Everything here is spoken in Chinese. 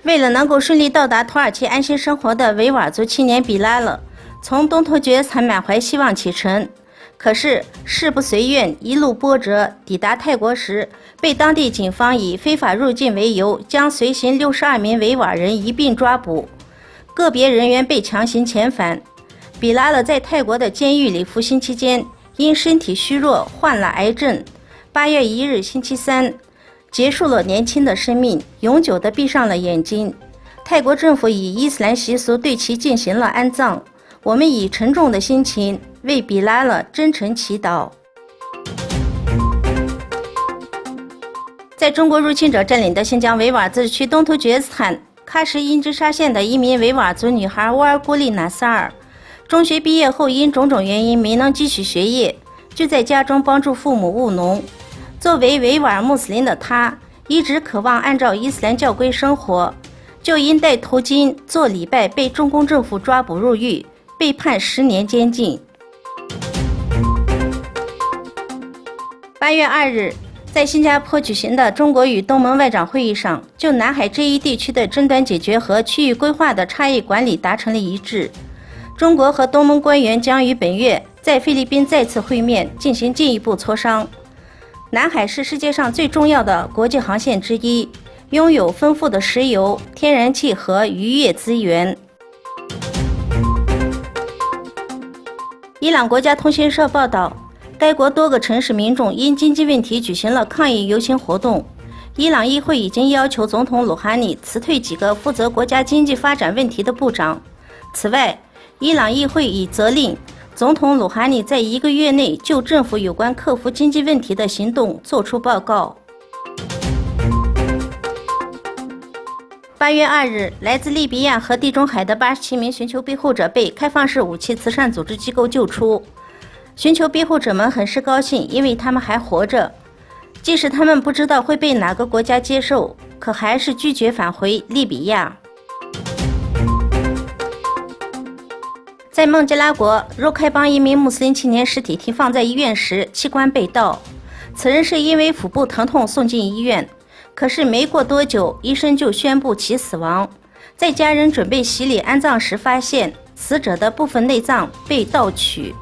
为了能够顺利到达土耳其安心生活的维吾尔族青年比拉勒，从东突厥才满怀希望启程。可是事不随愿，一路波折，抵达泰国时，被当地警方以非法入境为由，将随行62名维吾尔人一并抓捕，个别人员被强行遣返。比拉勒在泰国的监狱里服刑期间，因身体虚弱患了癌症。8月1日星期三，结束了年轻的生命，永久地闭上了眼睛。泰国政府以伊斯兰习俗对其进行了安葬。我们以沉重的心情为比拉勒真诚祈祷。在中国入侵者占领的新疆维吾尔自治区东突厥斯坦喀什因之沙县的一名维吾尔族女孩乌尔古丽纳萨尔，中学毕业后因种种原因没能继续学业，就在家中帮助父母务农。作为维吾尔穆斯林的她，一直渴望按照伊斯兰教规生活，就因戴头巾做礼拜被中共政府抓捕入狱，被判10年监禁。8月2日，在新加坡举行的中国与东盟外长会议上，就南海这一地区的争端解决和区域规划的差异管理达成了一致。中国和东盟官员将于本月在菲律宾再次会面，进行进一步磋商。南海是世界上最重要的国际航线之一，拥有丰富的石油、天然气和渔业资源。伊朗国家通讯社报道，该国多个城市民众因经济问题举行了抗议游行活动。伊朗议会已经要求总统鲁哈尼辞退几个负责国家经济发展问题的部长。此外，伊朗议会已责令总统鲁哈尼在1个月内就政府有关克服经济问题的行动作出报告。8月2日，来自利比亚和地中海的87名寻求庇护者被开放式武器慈善组织机构救出。寻求庇护者们很是高兴，因为他们还活着。即使他们不知道会被哪个国家接受，可还是拒绝返回利比亚。在孟加拉国，若开邦一名穆斯林青年尸体停放在医院时，器官被盗。此人是因为腹部疼痛送进医院，可是没过多久，医生就宣布其死亡。在家人准备洗礼安葬时，发现死者的部分内脏被盗取。